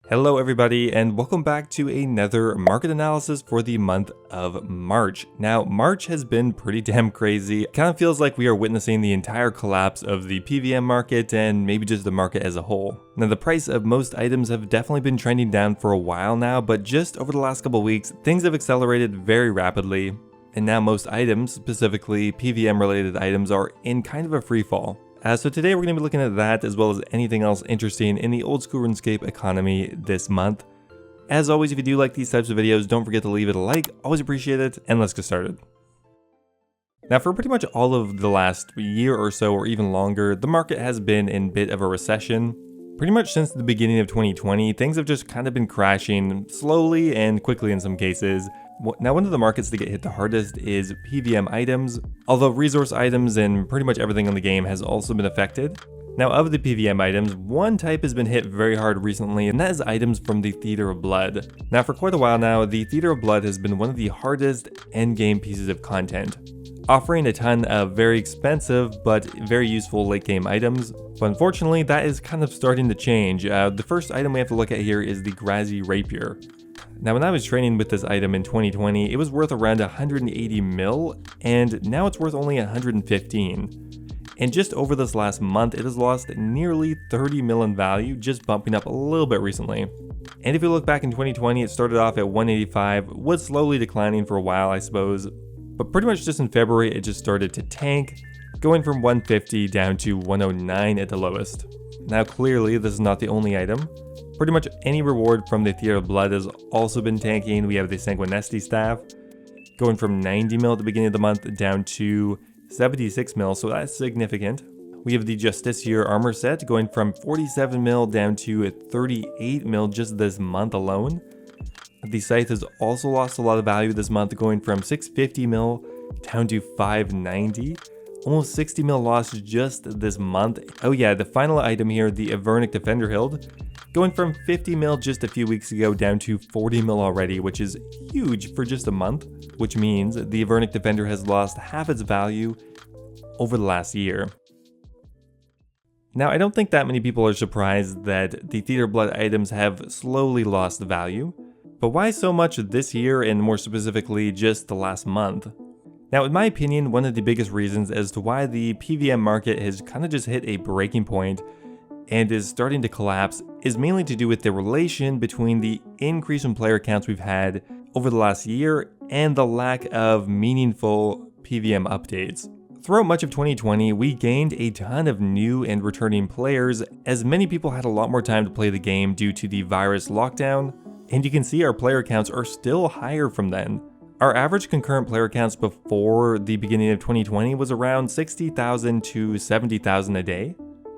Hello everybody, and welcome back to another market analysis for the month of March. Now, March has been pretty damn crazy. It kind of feels like we are witnessing the entire collapse of the PvM market and maybe just the market as a whole. Now, the price of most items have definitely been trending down for a while now, but just over the last couple weeks, things have accelerated very rapidly. And now most items, specifically PvM related items, are in kind of a free fall. So today we're going to be looking at that as well as anything else interesting in the old school RuneScape economy this month. As always, if you do like these types of videos, don't forget to leave it a like, always appreciate it, and let's get started. Now, for pretty much all of the last year or so, or even longer, the market has been in a bit of a recession. Pretty much since the beginning of 2020, things have just kind of been crashing slowly and quickly in some cases. Now, one of the markets that get hit the hardest is PvM items, although resource items and pretty much everything in the game has also been affected. Now, of the PvM items, one type has been hit very hard recently, and that is items from the Theater of Blood. Now, for quite a while now, the Theater of Blood has been one of the hardest endgame pieces of content, offering a ton of very expensive but very useful late game items. But unfortunately, that is kind of starting to change. The first item we have to look at here is the Grassy Rapier. Now, when I was training with this item in 2020, it was worth around 180 mil, and now it's worth only 115. And just over this last month, it has lost nearly 30 mil in value, just bumping up a little bit recently. And if you look back in 2020, it started off at 185, was slowly declining for a while, I suppose. But pretty much just in February, it just started to tank, going from 150 down to 109 at the lowest. Now, clearly, this is not the only item. Pretty much any reward from the Theater of Blood has also been tanking. We have the Sanguinesti staff, going from 90 mil at the beginning of the month down to 76 mil, so that's significant. We have the Justiciar armor set, going from 47 mil down to 38 mil just this month alone. The Scythe has also lost a lot of value this month, going from 650 mil down to 590. Almost 60 mil loss just this month. Oh yeah, the final item here, the Avernic Defender Hild, going from 50 mil just a few weeks ago down to 40 mil already, which is huge for just a month, which means the Avernic Defender has lost half its value over the last year. Now, I don't think that many people are surprised that the Theater of Blood items have slowly lost value, but why so much this year and more specifically just the last month? Now, in my opinion, one of the biggest reasons as to why the PvM market has kind of just hit a breaking point and is starting to collapse is mainly to do with the relation between the increase in player counts we've had over the last year and the lack of meaningful PvM updates. Throughout much of 2020, we gained a ton of new and returning players, as many people had a lot more time to play the game due to the virus lockdown, and you can see our player counts are still higher from then. Our average concurrent player counts before the beginning of 2020 was around 60,000 to 70,000 a day.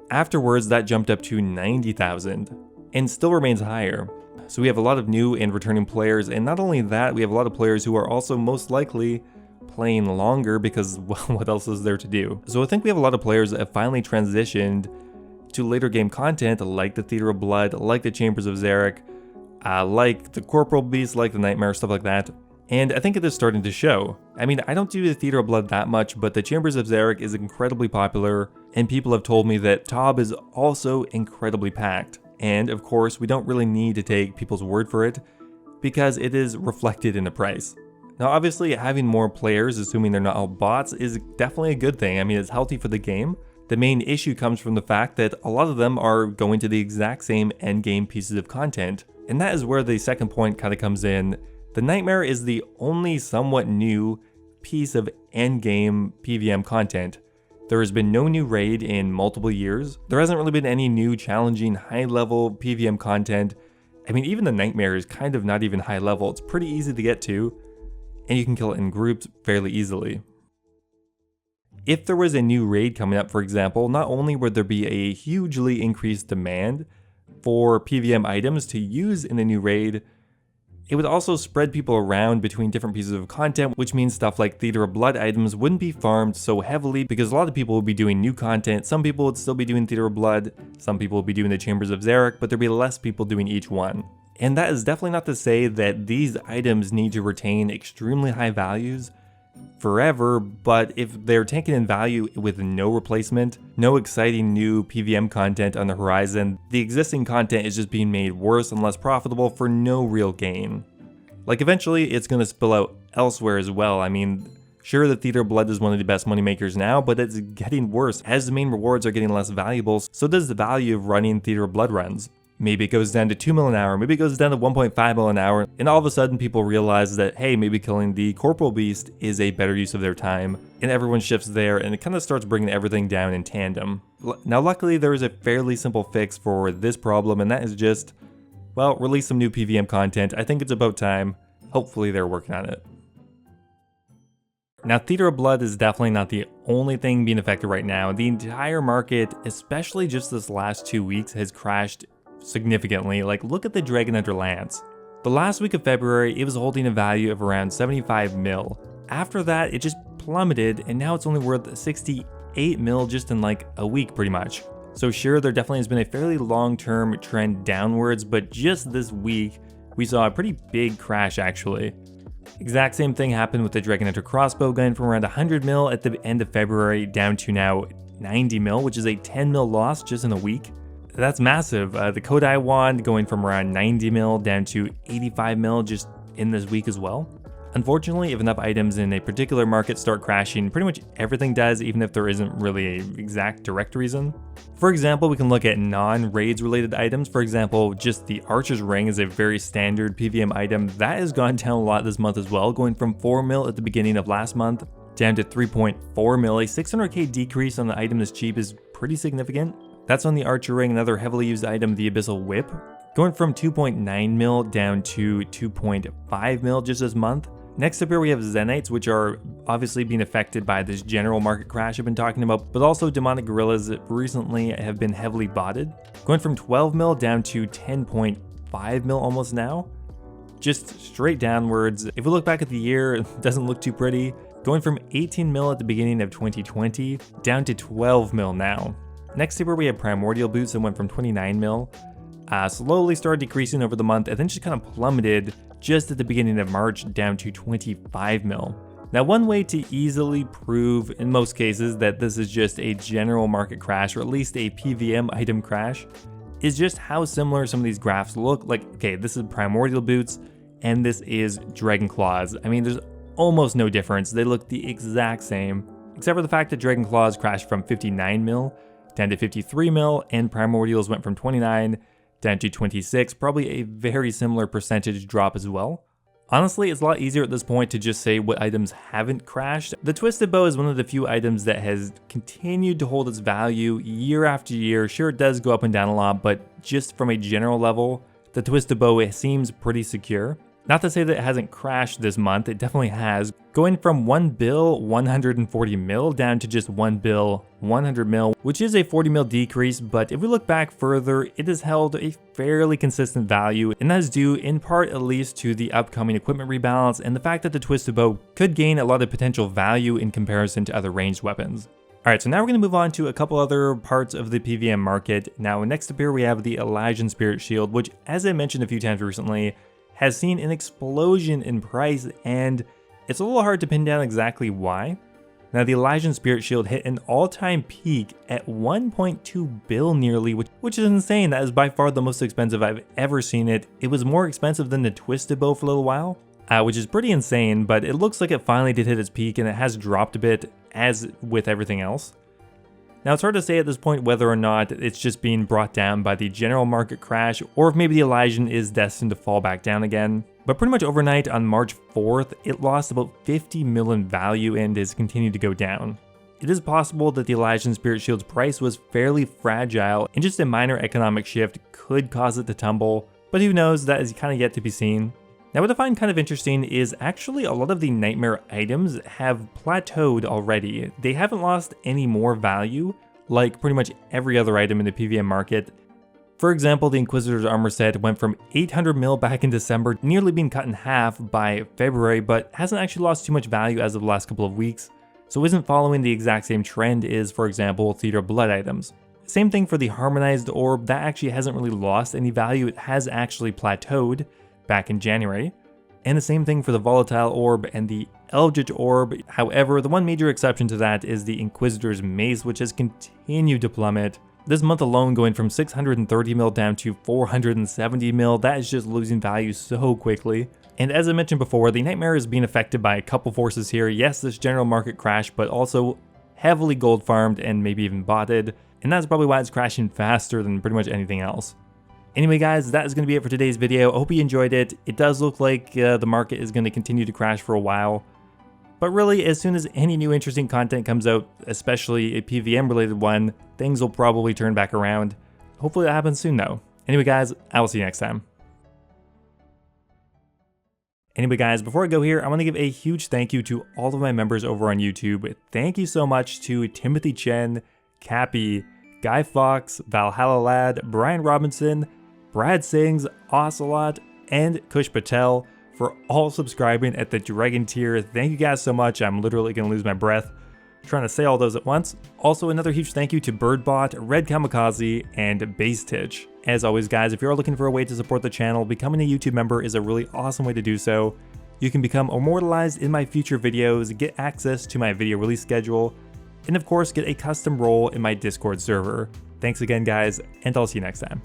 Afterwards, that jumped up to 90,000 and still remains higher. So we have a lot of new and returning players, and not only that, we have a lot of players who are also most likely playing longer because, well, what else is there to do? So I think we have a lot of players that have finally transitioned to later game content like the Theater of Blood, like the Chambers of Xeric, like the Corporal Beast, like the Nightmare, stuff like that. And I think it is starting to show. I mean, I don't do the Theater of Blood that much, but the Chambers of Xeric is incredibly popular, and people have told me that TOB is also incredibly packed. And of course, we don't really need to take people's word for it, because it is reflected in the price. Now, obviously, having more players, assuming they're not all bots, is definitely a good thing. I mean, it's healthy for the game. The main issue comes from the fact that a lot of them are going to the exact same endgame pieces of content. And that is where the second point kind of comes in. The Nightmare is the only somewhat new piece of endgame PvM content. There has been no new raid in multiple years. There hasn't really been any new challenging high-level PvM content. I mean, even the Nightmare is kind of not even high level. It's pretty easy to get to, and you can kill it in groups fairly easily. If there was a new raid coming up, for example, not only would there be a hugely increased demand for PvM items to use in a new raid, it would also spread people around between different pieces of content, which means stuff like Theater of Blood items wouldn't be farmed so heavily because a lot of people would be doing new content. Some people would still be doing Theater of Blood, some people would be doing the Chambers of Xeric, but there'd be less people doing each one. And that is definitely not to say that these items need to retain extremely high values forever, but if they're taken in value with no replacement, no exciting new PvM content on the horizon, the existing content is just being made worse and less profitable for no real gain. Like eventually it's going to spill out elsewhere as well. I mean, sure, the Theater of Blood is one of the best moneymakers now, but it's getting worse. As the main rewards are getting less valuable, so does the value of running Theater of Blood runs. Maybe it goes down to 2 mil an hour, maybe it goes down to 1.5 mil an hour, and all of a sudden people realize that, hey, maybe killing the Corporal Beast is a better use of their time, and everyone shifts there, and it kind of starts bringing everything down in tandem. Now luckily there is a fairly simple fix for this problem, and that is just, well, release some new PvM content. I think it's about time. Hopefully they're working on it. Now, Theater of Blood is definitely not the only thing being affected right now. The entire market, especially just this last 2 weeks, has crashed significantly. Like, look at the Dragon Hunter Lance. The last week of February, it was holding a value of around 75 mil. After that, it just plummeted, and now it's only worth 68 mil just in like a week, pretty much. So sure, there definitely has been a fairly long-term trend downwards, but just this week, we saw a pretty big crash actually. Exact same thing happened with the Dragon Hunter Crossbow gun from around 100 mil at the end of February down to now 90 mil, which is a 10 mil loss just in a week. That's massive. The Kodai wand going from around 90 mil down to 85 mil just in this week as well. Unfortunately, if enough items in a particular market start crashing, pretty much everything does, even if there isn't really an exact direct reason. For example, we can look at non-raids related items. For example, just the Archer's Ring is a very standard PvM item. That has gone down a lot this month as well, going from 4 mil at the beginning of last month down to 3.4 mil. A 600k decrease on the item this cheap is pretty significant. That's on the Archer Ring. Another heavily used item, the Abyssal Whip, going from 2.9 mil down to 2.5 mil just this month. Next up here we have Zenites, which are obviously being affected by this general market crash I've been talking about, but also Demonic Gorillas recently have been heavily botted, going from 12 mil down to 10.5 mil almost now. Just straight downwards. If we look back at the year, it doesn't look too pretty, going from 18 mil at the beginning of 2020 down to 12 mil now. Next up here we have Primordial Boots that went from 29 mil, slowly started decreasing over the month, and then just kind of plummeted just at the beginning of March down to 25 mil. Now, one way to easily prove in most cases that this is just a general market crash, or at least a PvM item crash, is just how similar some of these graphs look. Like, okay, this is Primordial Boots and this is Dragon Claws. I mean, there's almost no difference. They look the exact same, except for the fact that Dragon Claws crashed from 59 mil down to 53 mil, and Primordials went from 29 down to 26, probably a very similar percentage drop as well. Honestly, it's a lot easier at this point to just say what items haven't crashed. The Twisted Bow is one of the few items that has continued to hold its value year after year. Sure, it does go up and down a lot, but just from a general level, the Twisted Bow seems pretty secure. Not to say that it hasn't crashed this month, it definitely has, going from 1 bill 140 mil down to just 1 bill 100 mil, which is a 40 mil decrease, but if we look back further, it has held a fairly consistent value, and that is due in part at least to the upcoming equipment rebalance and the fact that the Twisted Bow could gain a lot of potential value in comparison to other ranged weapons. Alright, so now we're going to move on to a couple other parts of the PvM market. Now next up here we have the Elysian Spirit Shield, which, as I mentioned a few times recently, has seen an explosion in price, and it's a little hard to pin down exactly why. Now, the Elysian Spirit Shield hit an all-time peak at 1.2 bill nearly, which is insane. That is by far the most expensive I've ever seen it. It was more expensive than the Twisted Bow for a little while, which is pretty insane, but it looks like it finally did hit its peak, and it has dropped a bit, as with everything else. Now, it's hard to say at this point whether or not it's just being brought down by the general market crash, or if maybe the Elysian is destined to fall back down again. But pretty much overnight on March 4th, it lost about 50 mil in value and has continued to go down. It is possible that the Elysian Spirit Shield's price was fairly fragile, and just a minor economic shift could cause it to tumble, but who knows, that is kind of yet to be seen. Now, what I find kind of interesting is actually a lot of the Nightmare items have plateaued already. They haven't lost any more value, like pretty much every other item in the PvM market. For example, the Inquisitor's armor set went from 800 mil back in December, nearly being cut in half by February, but hasn't actually lost too much value as of the last couple of weeks, so isn't following the exact same trend as, for example, Theater of Blood items. Same thing for the Harmonized Orb, that actually hasn't really lost any value, it has actually plateaued back in January. And the same thing for the Volatile Orb and the Eldritch Orb. However, the one major exception to that is the Inquisitor's Mace, which has continued to plummet. This month alone going from 630 mil down to 470 mil, that is just losing value so quickly. And as I mentioned before, the Nightmare is being affected by a couple forces here. Yes, this general market crash, but also heavily gold farmed and maybe even botted. And that's probably why it's crashing faster than pretty much anything else. Anyway guys, that is going to be it for today's video. I hope you enjoyed it. It does look like the market is going to continue to crash for a while. But really, as soon as any new interesting content comes out, especially a PvM related one, things will probably turn back around. Hopefully that happens soon though. Anyway guys, I will see you next time. Anyway guys, before I go here, I want to give a huge thank you to all of my members over on YouTube. Thank you so much to Timothy Chen, Cappy, Guy Fox, Valhalla Lad, Brian Robinson, Brad Sings, Ocelot, and Kush Patel for all subscribing at the Dragon tier. Thank you guys so much. I'm literally going to lose my breath trying to say all those at once. Also, another huge thank you to Birdbot, Red Kamikaze, and Base Titch. As always guys, if you're looking for a way to support the channel, becoming a YouTube member is a really awesome way to do so. You can become immortalized in my future videos, get access to my video release schedule, and of course get a custom role in my Discord server. Thanks again guys, and I'll see you next time.